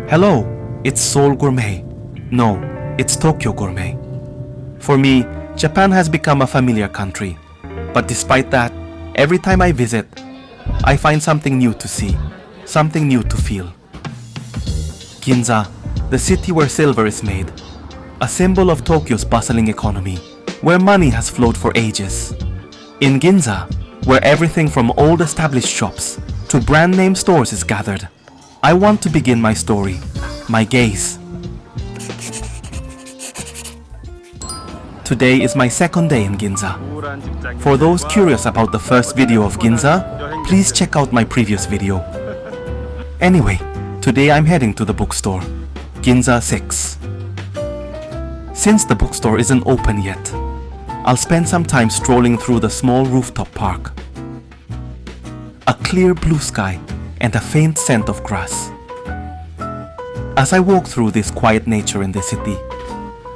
Hello, it's Seoul Gourmet. No, it's Tokyo Gourmet. For me, Japan has become a familiar country. But despite that, every time I visit, I find something new to see, something new to feel. Ginza, the city where silver is made, a symbol of Tokyo's bustling economy, where money has flowed for ages. In Ginza, where everything from old established shops to brand name stores is gathered, I want to begin my story, my gaze. Today is my second day in Ginza. For those curious about the first video of Ginza, please check out my previous video. Anyway, today I'm heading to the bookstore, Ginza 6. Since the bookstore isn't open yet, I'll spend some time strolling through the small rooftop park. A clear blue sky and a faint scent of grass. As I walk through this quiet nature in the city,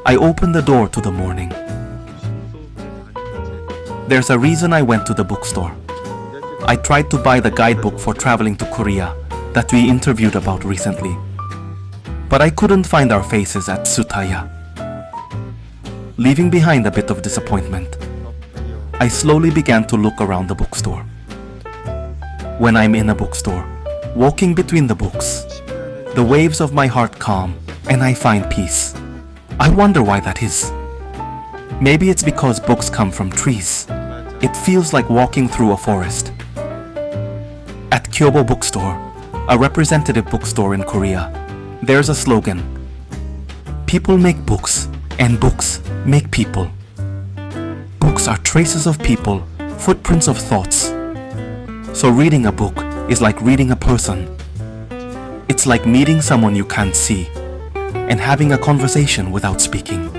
I open the door to the morning. There's a reason I went to the bookstore. I tried to buy the guidebook for traveling to Korea that we interviewed about recently. But I couldn't find our faces at TSUTAYA. Leaving behind a bit of disappointment, I slowly began to look around the bookstore. When I'm in a bookstore, walking between the books, the waves of my heart calm and I find peace. I wonder why that is. Maybe it's because books come from trees. It feels like walking through a forest. At Kyobo Bookstore, a representative bookstore in Korea, there's a slogan. People make books, and books make people. Books are traces of people, footprints of thoughts. So reading a book is like reading a person. It's like meeting someone you can't see and having a conversation without speaking.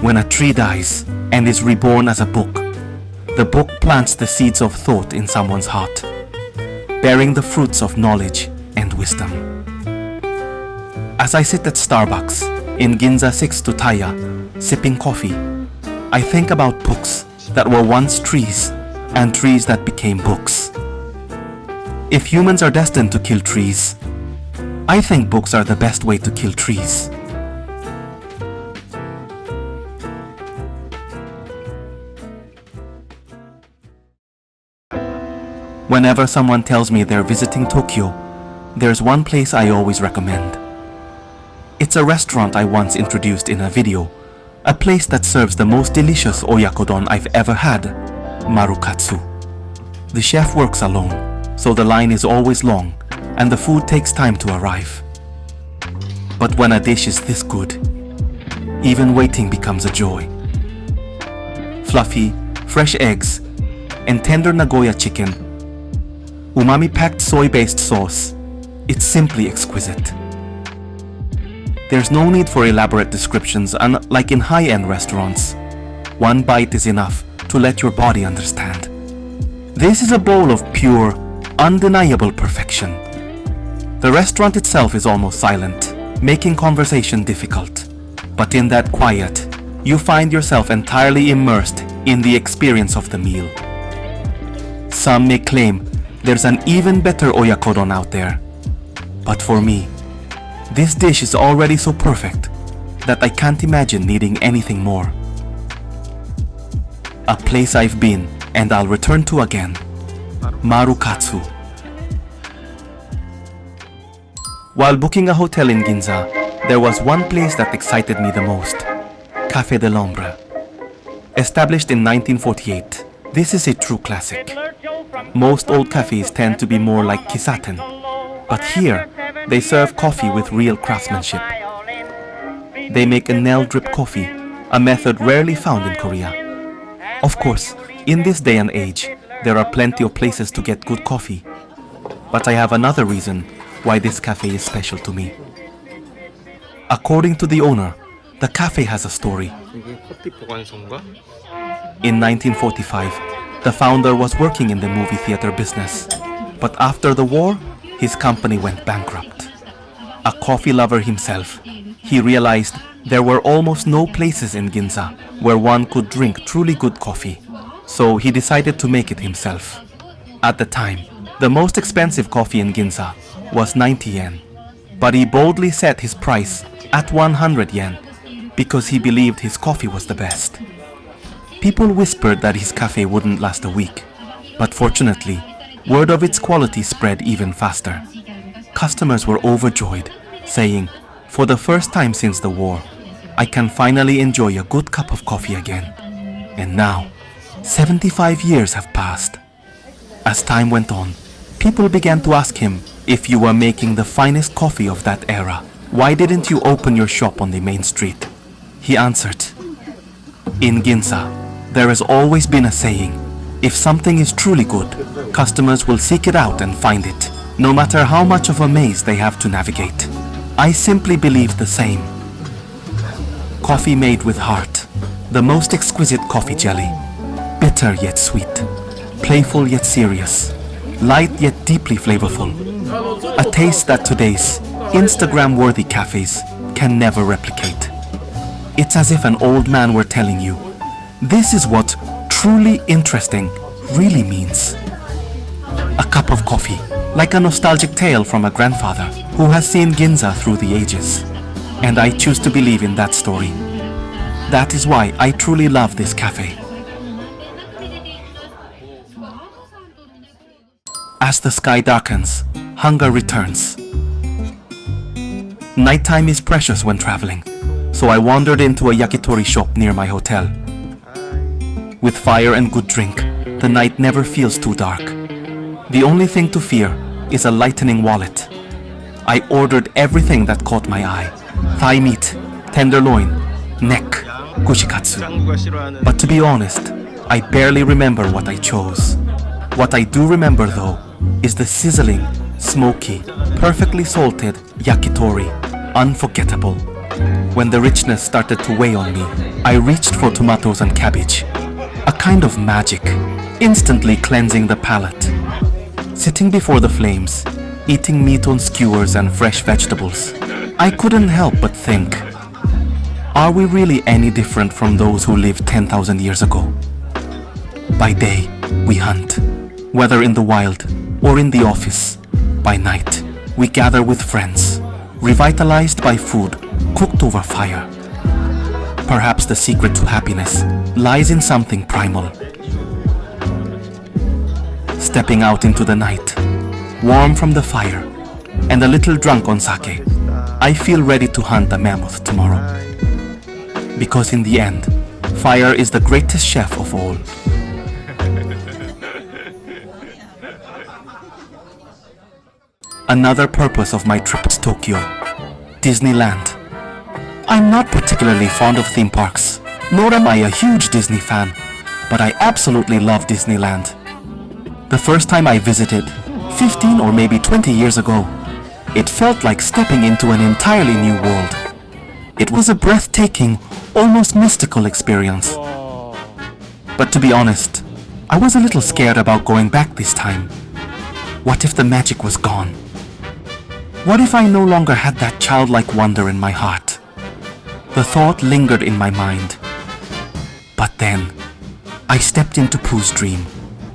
When a tree dies and is reborn as a book, the book plants the seeds of thought in someone's heart, bearing the fruits of knowledge and wisdom. As I sit at Starbucks in Ginza 6 TSUTAYA, sipping coffee, I think about books that were once trees and trees that became books. If humans are destined to kill trees, I think books are the best way to kill trees. Whenever someone tells me they're visiting Tokyo, there's one place I always recommend. It's a restaurant I once introduced in a video, a place that serves the most delicious oyakodon I've ever had, Marukatsu. The chef works alone, so the line is always long and the food takes time to arrive. But when a dish is this good, even waiting becomes a joy. Fluffy, fresh eggs, and tender Nagoya chicken, umami-packed soy-based sauce, it's simply exquisite. There's no need for elaborate descriptions unlike in high-end restaurants. One bite is enough to let your body understand. This is a bowl of pure, undeniable perfection. The restaurant itself is almost silent, making conversation difficult. But in that quiet, you find yourself entirely immersed in the experience of the meal. Some may claim there's an even better oyakodon out there. But for me, this dish is already so perfect that I can't imagine needing anything more. A place I've been and I'll return to again, Marukatsu. While booking a hotel in Ginza, there was one place that excited me the most, Café de l'Ombre. Established in 1948, this is a true classic. Most old cafes tend to be more like kisaten, but here, they serve coffee with real craftsmanship. They make a nail drip coffee, a method rarely found in Korea. Of course, in this day and age, there are plenty of places to get good coffee. But I have another reason why this cafe is special to me. According to the owner, the cafe has a story. In 1945, the founder was working in the movie theater business. But after the war, his company went bankrupt. A coffee lover himself, he realized there were almost no places in Ginza where one could drink truly good coffee. So he decided to make it himself. At the time, The most expensive coffee in Ginza was 90 yen, but he boldly set his price at 100 yen because he believed his coffee was the best. People whispered that his cafe wouldn't last a week, but fortunately, word of its quality spread even faster. Customers were overjoyed, saying, "For the first time since the war, I can finally enjoy a good cup of coffee again." And now, 75 years have passed. As time went on, people began to ask him, "If you were making the finest coffee of that era, why didn't you open your shop on the main street?" He answered, "In Ginza, there has always been a saying, if something is truly good, customers will seek it out and find it, no matter how much of a maze they have to navigate. I simply believe the same." Coffee made with heart, the most exquisite coffee jelly, bitter yet sweet, playful yet serious, light yet deeply flavorful. A taste that today's Instagram-worthy cafes can never replicate. It's as if an old man were telling you, this is what truly interesting really means. A cup of coffee, like a nostalgic tale from a grandfather who has seen Ginza through the ages. And I choose to believe in that story. That is why I truly love this cafe. As the sky darkens, hunger returns. Nighttime is precious when traveling, so I wandered into a yakitori shop near my hotel. With fire and good drink, the night never feels too dark. The only thing to fear is a lightening wallet. I ordered everything that caught my eye: thigh meat, tenderloin, neck, kushikatsu. But to be honest, I barely remember what I chose. What I do remember though is the sizzling, smoky, perfectly salted yakitori. Unforgettable. When the richness started to weigh on me, I reached for tomatoes and cabbage. A kind of magic, instantly cleansing the palate. Sitting before the flames, eating meat on skewers and fresh vegetables, I couldn't help but think, are we really any different from those who lived 10,000 years ago? By day, we hunt, whether in the wild or in the office. By night, we gather with friends, revitalized by food cooked over fire. Perhaps the secret to happiness lies in something primal. Stepping out into the night, warm from the fire, and a little drunk on sake, I feel ready to hunt a mammoth tomorrow. Because in the end, fire is the greatest chef of all. Another purpose of my trip to Tokyo, Disneyland. I'm not particularly fond of theme parks, nor am I a huge Disney fan, but I absolutely love Disneyland. The first time I visited, 15 or maybe 20 years ago, it felt like stepping into an entirely new world. It was a breathtaking, almost mystical experience. But to be honest, I was a little scared about going back this time. What if the magic was gone? What if I no longer had that childlike wonder in my heart? The thought lingered in my mind. But then, I stepped into Pooh's dream,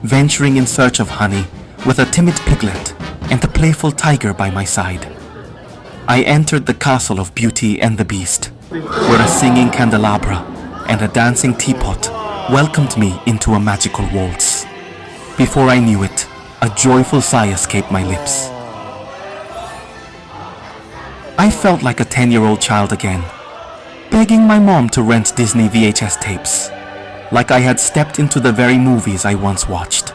venturing in search of honey with a timid piglet and a playful tiger by my side. I entered the castle of Beauty and the Beast, where a singing candelabra and a dancing teapot welcomed me into a magical waltz. Before I knew it, a joyful sigh escaped my lips. I felt like a 10-year-old child again, begging my mom to rent Disney VHS tapes, like I had stepped into the very movies I once watched.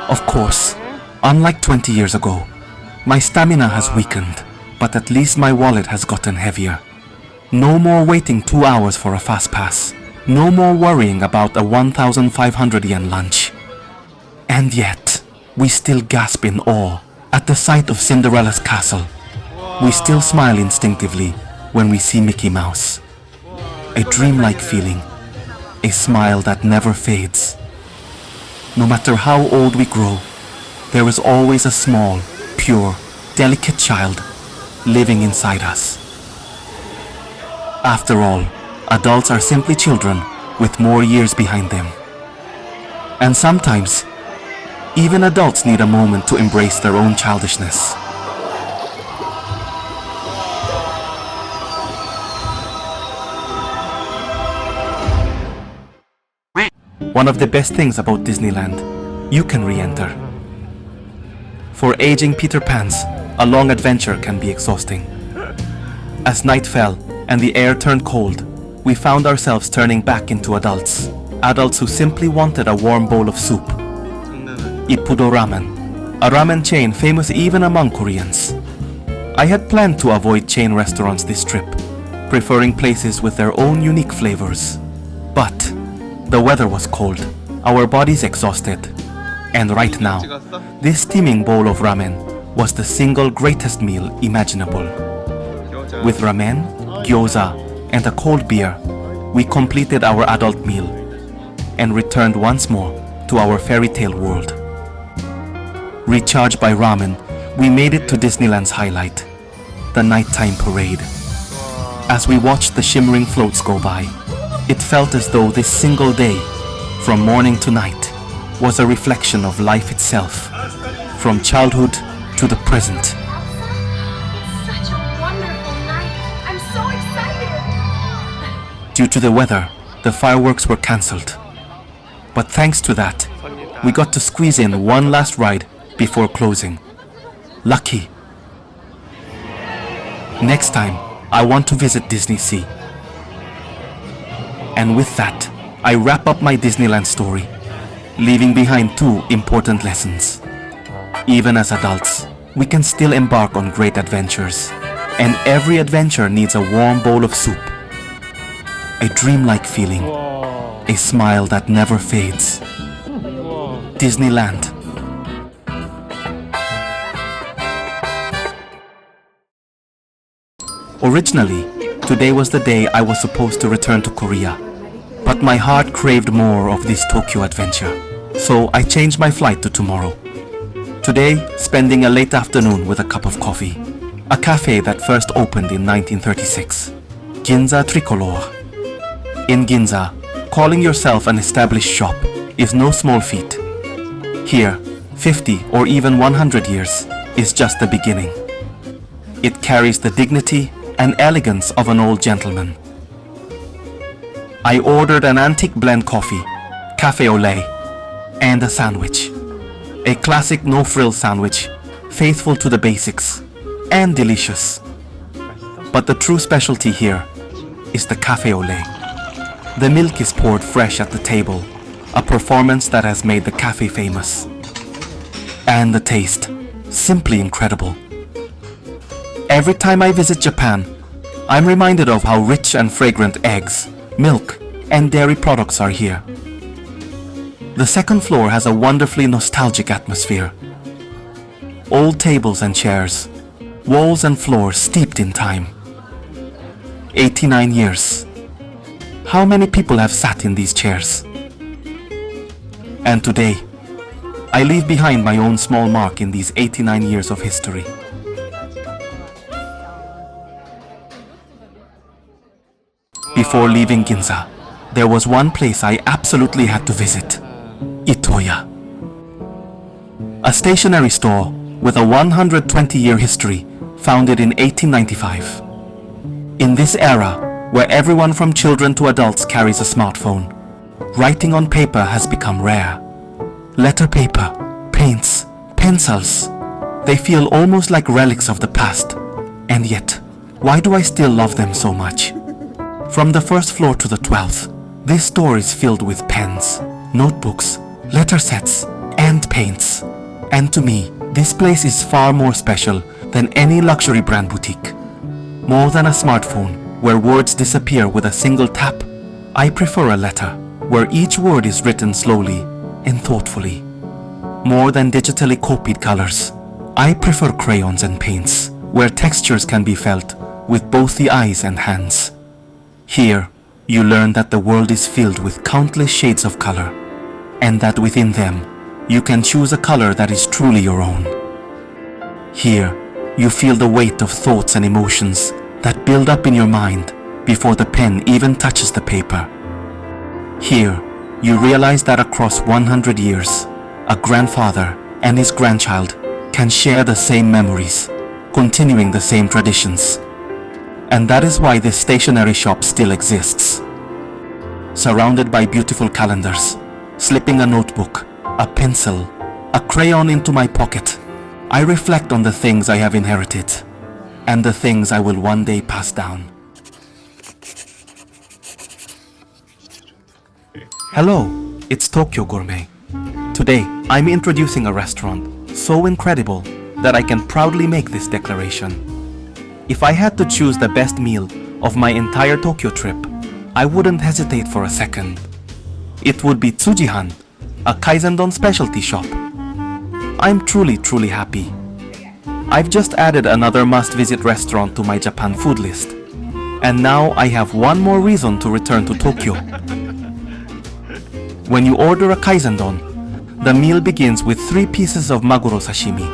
Of course, unlike 20 years ago, my stamina has weakened, but at least my wallet has gotten heavier. No more waiting 2 hours for a fast pass. No more worrying about a 1,500 yen lunch. And yet, we still gasp in awe at the sight of Cinderella's castle. We still smile instinctively when we see Mickey Mouse. A dreamlike feeling, a smile that never fades. No matter how old we grow, there is always a small, pure, delicate child living inside us. After all, adults are simply children with more years behind them. And sometimes, Even adults need a moment to embrace their own childishness. One of the best things about Disneyland, you can re-enter. For aging Peter Pans, a long adventure can be exhausting. As night fell and the air turned cold, we found ourselves turning back into adults. Adults who simply wanted a warm bowl of soup. Ippudo Ramen, a ramen chain famous even among Koreans. I had planned to avoid chain restaurants this trip, preferring places with their own unique flavors. But the weather was cold, our bodies exhausted, and right now, this steaming bowl of ramen was the single greatest meal imaginable. With ramen, gyoza, and a cold beer, we completed our adult meal and returned once more to our fairy tale world. Recharged by ramen, we made it to Disneyland's highlight, the nighttime parade. As we watched the shimmering floats go by, it felt as though this single day, from morning to night, was a reflection of life itself, from childhood to the present. It's such a wonderful night. I'm so excited. Due to the weather, the fireworks were cancelled. But thanks to that, we got to squeeze in one last ride before closing. Lucky. Next time, I want to visit Disney Sea. And with that, I wrap up my Disneyland story, leaving behind two important lessons. Even as adults, we can still embark on great adventures, and every adventure needs a warm bowl of soup, a dreamlike feeling, a smile that never fades. Disneyland. Originally, today was the day I was supposed to return to Korea, but my heart craved more of this Tokyo adventure, so I changed my flight to tomorrow. Today, spending a late afternoon with a cup of coffee, a cafe that first opened in 1936, Ginza Tricolore. In Ginza, calling yourself an established shop is no small feat. Here, 50 or even 100 years is just the beginning. It carries the dignity and elegance of an old gentleman. I ordered an antique blend coffee, cafe au lait, and a sandwich. A classic no-frill sandwich, faithful to the basics, and delicious. But the true specialty here is the cafe au lait. The milk is poured fresh at the table, a performance that has made the cafe famous. And the taste, simply incredible. Every time I visit Japan, I'm reminded of how rich and fragrant eggs, milk, and dairy products are here. The second floor has a wonderfully nostalgic atmosphere. Old tables and chairs, walls and floors steeped in time. 89 years. How many people have sat in these chairs? And today, I leave behind my own small mark in these 89 years of history. Before leaving Ginza, there was one place I absolutely had to visit. Itoya. A stationery store with a 120-year history, founded in 1895. In this era, where everyone from children to adults carries a smartphone, writing on paper has become rare. Letter paper, paints, pencils, they feel almost like relics of the past. And yet, why do I still love them so much? From the first floor to the 12th, this store is filled with pens, notebooks, letter sets, and paints. And to me, this place is far more special than any luxury brand boutique. More than a smartphone where words disappear with a single tap, I prefer a letter where each word is written slowly and thoughtfully. More than digitally copied colors, I prefer crayons and paints where textures can be felt with both the eyes and hands. Here, you learn that the world is filled with countless shades of color, and that within them, you can choose a color that is truly your own. Here, you feel the weight of thoughts and emotions that build up in your mind before the pen even touches the paper. Here, you realize that across 100 years, a grandfather and his grandchild can share the same memories, continuing the same traditions. And that is why this stationery shop still exists. Surrounded by beautiful calendars, slipping a notebook, a pencil, a crayon into my pocket, I reflect on the things I have inherited and the things I will one day pass down. Hello, it's Tokyo Gourmet. Today, I'm introducing a restaurant so incredible that I can proudly make this declaration. If I had to choose the best meal of my entire Tokyo trip, I wouldn't hesitate for a second. It would be Tsujihan, a kaisendon specialty shop. I'm truly happy. I've just added another must-visit restaurant to my Japan food list. And now I have one more reason to return to Tokyo. When you order a kaisendon, the meal begins with 3 pieces of maguro sashimi.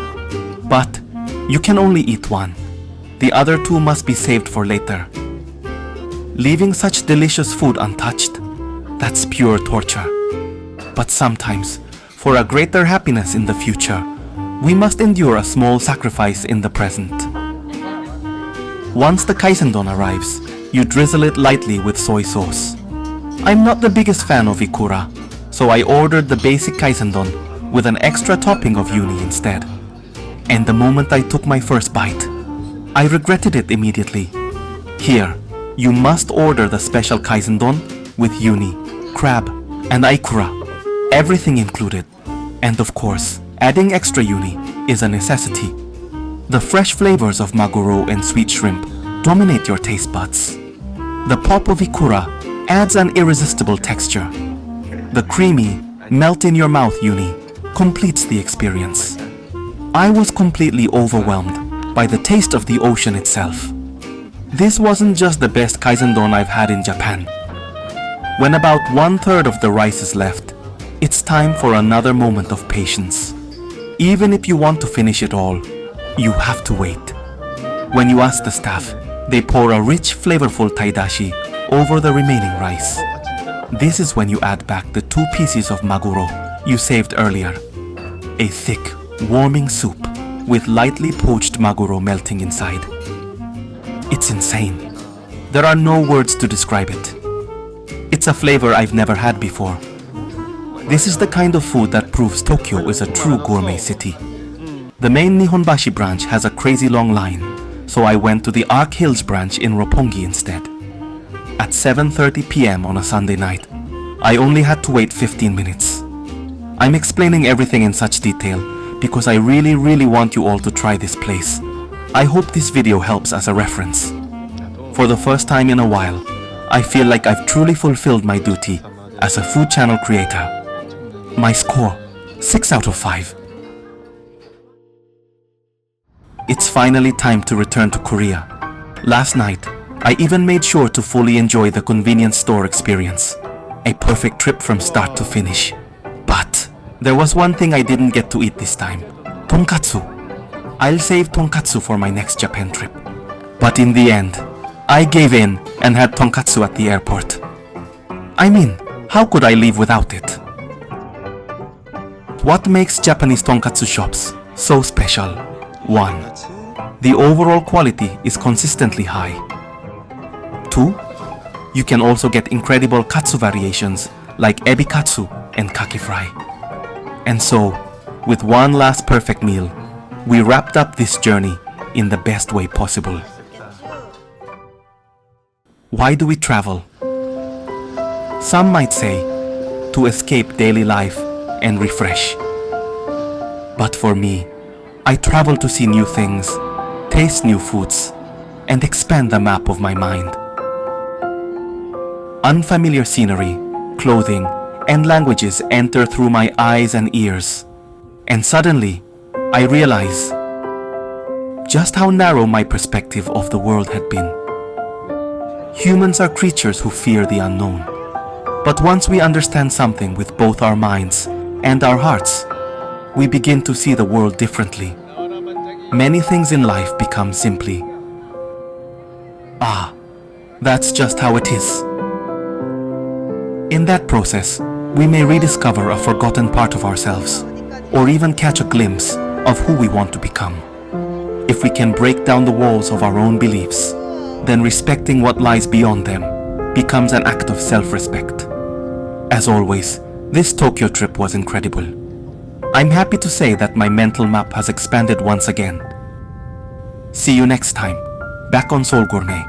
But you can only eat one. The other 2 must be saved for later. Leaving such delicious food untouched, that's pure torture. But sometimes, for a greater happiness in the future, we must endure a small sacrifice in the present. Once the kaisendon arrives, you drizzle it lightly with soy sauce. I'm not the biggest fan of ikura, so I ordered the basic kaisendon with an extra topping of uni instead. And the moment I took my first bite, I regretted it immediately. Here, you must order the special kaisendon with uni, crab, and ikura, everything included. And of course, adding extra uni is a necessity. The fresh flavors of maguro and sweet shrimp dominate your taste buds. The pop of ikura adds an irresistible texture. The creamy, melt-in-your-mouth uni completes the experience. I was completely overwhelmed by the taste of the ocean itself. This wasn't just the best kaisendon I've had in Japan. When about 1/3 of the rice is left, it's time for another moment of patience. Even if you want to finish it all, you have to wait. When you ask the staff, they pour a rich, flavorful taidashi over the remaining rice. This is when you add back the 2 pieces of maguro you saved earlier. A thick, warming soup with lightly poached maguro melting inside. It's insane. There are no words to describe it. It's a flavor I've never had before. This is the kind of food that proves Tokyo is a true gourmet city. The main Nihonbashi branch has a crazy long line, so I went to the Arc Hills branch in Roppongi instead. At 7:30 p.m. on a Sunday night, I only had to wait 15 minutes. I'm explaining everything in such detail because I really want you all to try this place. I hope this video helps as a reference. For the first time in a while, I feel like I've truly fulfilled my duty as a food channel creator. My score, 6 out of 5. It's finally time to return to Korea. Last night, I even made sure to fully enjoy the convenience store experience. A perfect trip from start to finish. But there was one thing I didn't get to eat this time. Tonkatsu. I'll save tonkatsu for my next Japan trip. But in the end, I gave in and had tonkatsu at the airport. I mean, how could I leave without it? What makes Japanese tonkatsu shops so special? 1. The overall quality is consistently high. 2. You can also get incredible katsu variations like ebi katsu and kaki fry. And so, with one last perfect meal, we wrapped up this journey in the best way possible. Why do we travel? Some might say, to escape daily life and refresh. But for me, I travel to see new things, taste new foods, and expand the map of my mind. Unfamiliar scenery, clothing, and languages enter through my eyes and ears. And suddenly, I realize just how narrow my perspective of the world had been. Humans are creatures who fear the unknown. But once we understand something with both our minds and our hearts, we begin to see the world differently. Many things in life become simply, that's just how it is. In that process, we may rediscover a forgotten part of ourselves, or even catch a glimpse of who we want to become. If we can break down the walls of our own beliefs, then respecting what lies beyond them becomes an act of self-respect. As always, this Tokyo trip was incredible. I'm happy to say that my mental map has expanded once again. See you next time, back on Seoul Gourmet.